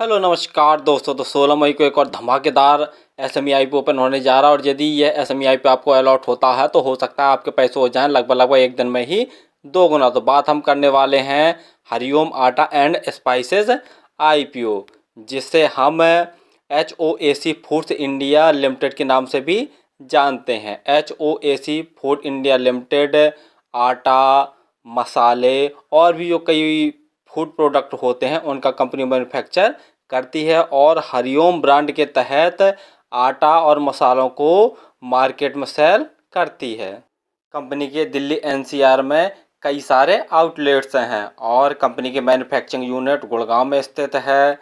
Hello नमस्कार दोस्तों। तो 16 मई को एक और धमाकेदार एसएमई आईपीओ ओपन होने जा रहा है और यदि यह एसएमई आईपीओ आपको अलॉट होता है तो हो सकता है आपके पैसे हो जाएं लगभग एक दिन में ही 2 गुना। तो बात हम करने वाले हैं हरिओम आटा एंड स्पाइसेस आईपीओ, जिससे हम HOAC फूड्स इंडिया लिमिटेड के नाम से भी जानते हैं। HOAC फूड इंडिया लिमिटेड आटा, मसाले और भी जो कई फूड प्रोडक्ट होते हैं उनका कंपनी मैन्युफैक्चर करती है और हरिओम ब्रांड के तहत आटा और मसालों को मार्केट में सेल करती है। कंपनी के दिल्ली NCR में कई सारे आउटलेट्स हैं और कंपनी के मैन्युफैक्चरिंग यूनिट गुड़गांव में स्थित है।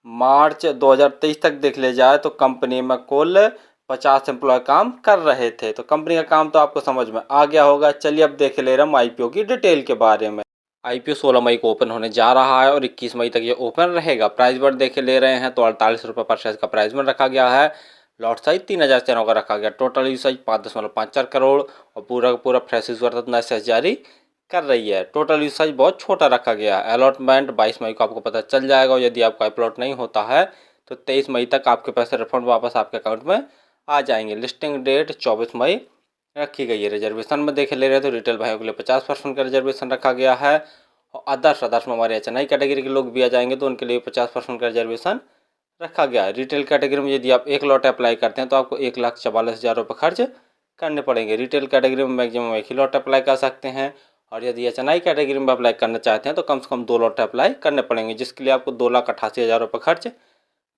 मार्च 2023 तक देख ले जाए तो कंपनी में कुल 50 एम्प्लॉय काम कर रहे थे। तो कंपनी का काम तो आपको समझ में आ गया होगा। चलिए अब देख ले रहे हम आईपीओ की डिटेल के बारे में। आईपीओ 16 मई को ओपन होने जा रहा है और 21 मई तक ये ओपन रहेगा। प्राइस बर्ड देखे ले रहे हैं तो 48 रुपये पर शेयर का प्राइस बर्ड रखा गया है। लॉट साइज 3000 शेयरों का रखा गया। टोटल यूज साइज 5.54 करोड़ और पूरा का पूरा फ्रेश वर्थ मैसेज जारी कर रही है। टोटल यूज साइज बहुत छोटा रखा गया है। अलॉटमेंट 22 मई को आपको पता चल जाएगा और यदि आपका प्लॉट नहीं होता है तो 23 मई तक आपके पैसे रिफंड वापस आपके अकाउंट में आ जाएंगे। लिस्टिंग डेट 24 मई रखी गई है। रिजर्वेशन में देख ले रहे तो रिटेल भाइयों के लिए 50% का रिजर्वेशन रखा गया है और अदर्स में हमारे HNI कैटेगरी के लोग भी आ जाएंगे तो उनके लिए 50% का रिजर्वेशन रखा गया है। रिटेल कैटेगरी में यदि आप एक लॉट अप्लाई करते हैं तो आपको 1,44,000 रुपये खर्च करने पड़ेंगे। रिटेल कैटेगरी में मैक्सिमम एक ही लॉट अप्लाई कर सकते हैं और यदि HNI कैटेगरी में अप्लाई करना चाहते हैं तो कम से कम 2 लॉट अप्लाई करने पड़ेंगे, जिसके लिए आपको 2,88,000 रुपये खर्च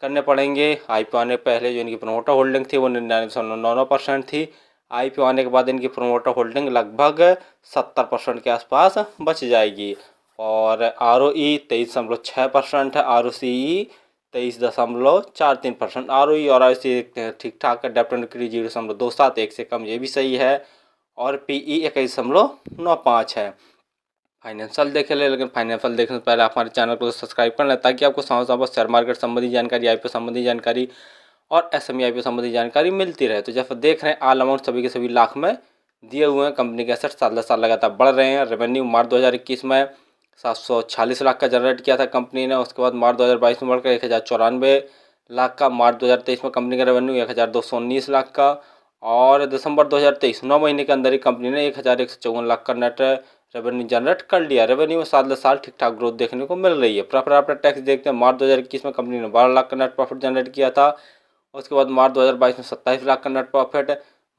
करने पड़ेंगे। आईपीओ आने पहले जो इनकी प्रोमोटर होल्डिंग थी वो 99.99% थी। आईपीओ आने के बाद इनकी प्रोमोटर होल्डिंग लगभग 70% के आसपास बच जाएगी और ROE 23.6% है। ROCE 23.43%। ROE और ROCE ठीक ठाक है। डेप्ट इक्विटी 0.27, एक से कम ये भी सही है और PE 21.95 है। फाइनेंशियल देखे ले, लेकिन फाइनेंशियल देखने से पहले आप हमारे चैनल को सब्सक्राइब कर लें ताकि आपको समय समय पर शेयर मार्केट संबंधी जानकारी, आईपीओ संबंधी जानकारी और SME आईपीओ संबंधी जानकारी मिलती रहे। तो जैसे देख रहे हैं ऑल अमाउंट सभी के सभी लाख में दिए हुए हैं। कंपनी के एसेट साल दर साल लगातार बढ़ रहे हैं। रेवेन्यू मार्च 2021 में 746 लाख का जनरेट किया था कंपनी ने। उसके बाद मार्च 2022 में बढ़कर 1,094 लाख का। मार्च 2023 में कंपनी का रेवेन्यू 1,219 लाख का और दिसंबर 2023 9 महीने के अंदर ही कंपनी ने 1,154 लाख का नेट रेवेन्यू जनरेट कर लिया। रेवेन्यू में साल दर साल ठीक ठाक ग्रोथ देखने को मिल रही है। प्रॉफिट आफ्टर टैक्स देखते हैं। मार्च 2021 में कंपनी ने 12 लाख का नेट प्रॉफिट जनरेट किया था। उसके बाद मार्च 2022 में 27 लाख का नेट प्रॉफिट।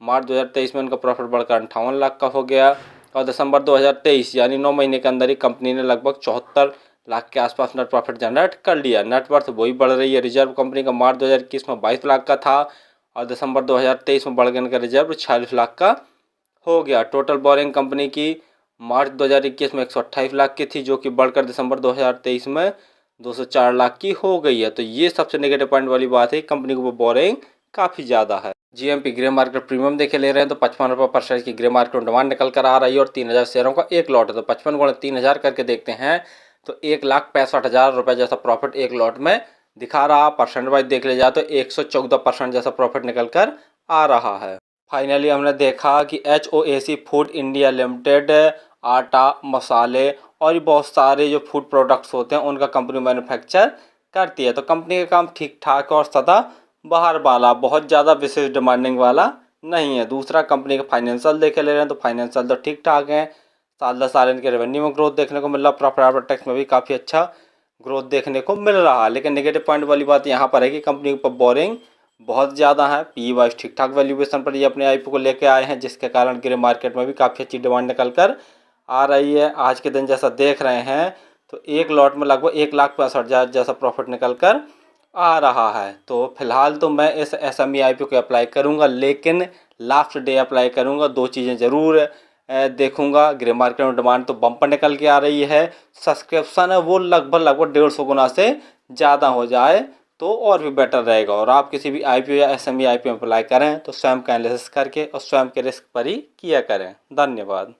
मार्च 2023 में उनका प्रॉफिट बढ़कर 58 लाख का हो गया और दिसंबर 2023 यानी 9 महीने के अंदर ही कंपनी ने लगभग 74 लाख के आसपास नेट प्रॉफिट जनरेट कर लिया। नेटवर्थ वही बढ़ रही है। रिजर्व कंपनी का मार्च 2021 में 22 लाख का था और दिसंबर 2023 में बढ़ गया इनका रिजर्व 46 लाख का हो गया। टोटल बोरिंग कंपनी की मार्च 2021 में 128 लाख की थी, जो कि बढ़कर दिसंबर 2023 में 204 लाख की हो गई है। तो ये सबसे नेगेटिव पॉइंट वाली बात है, कंपनी को बोरिंग काफ़ी ज़्यादा है। GMP ग्रे मार्केट प्रीमियम देखे ले रहे हैं तो 55 रुपये पर शेयर की ग्रे मार्केट में डिमांड निकल कर आ रही है और 3,000 शेयरों का एक लॉट है। तो 55 गुणा 3,000 करके देखते हैं तो 1,65,000 रुपये जैसा प्रॉफिट एक लॉट में दिखा रहा। परसेंट वाइज देख ले जाए तो 114% जैसा प्रॉफिट निकल कर आ रहा है। फाइनली हमने देखा कि HOAC फूड इंडिया लिमिटेड आटा, मसाले और बहुत सारे जो फूड प्रोडक्ट्स होते हैं उनका कंपनी मैन्युफैक्चर करती है। तो कंपनी का काम ठीक ठाक और सदा बाहर वाला, बहुत ज़्यादा विशेष डिमांडिंग वाला नहीं है। दूसरा, कंपनी का फाइनेंशियल देखे ले रहे हैं तो फाइनेंशियल तो ठीक ठाक है। साल दर साल इनके रेवेन्यू में ग्रोथ देखने को मिल रहा। प्रॉफिट आफ्टर टैक्स में भी काफ़ी अच्छा ग्रोथ देखने को मिल रहा है। लेकिन नेगेटिव पॉइंट वाली बात यहाँ पर है कि कंपनी के ऊपर बोरिंग बहुत ज़्यादा है। PE वाइज ठीक ठाक वैल्यूएशन पर ये अपने आईपीओ को लेके आए हैं, जिसके कारण ग्रे मार्केट में भी काफ़ी अच्छी डिमांड निकल कर आ रही है। आज के दिन जैसा देख रहे हैं तो एक लॉट में लगभग 1,65,000 जैसा प्रॉफिट निकल कर आ रहा है। तो फिलहाल तो मैं इस SME आईपीओ को अप्लाई करूंगा, लेकिन लास्ट डे अप्लाई करूंगा। 2 चीज़ें ज़रूर देखूंगा। ग्रे मार्केट में डिमांड तो बम्पर निकल के आ रही है। सब्सक्रिप्शन है वो लगभग 150 गुना से ज़्यादा हो जाए तो और भी बेटर रहेगा। और आप किसी भी आईपीओ या SME आईपीओ में अप्लाई करें तो स्वयं का एनालिसिस करके और स्वयं के रिस्क पर ही किया करें। धन्यवाद।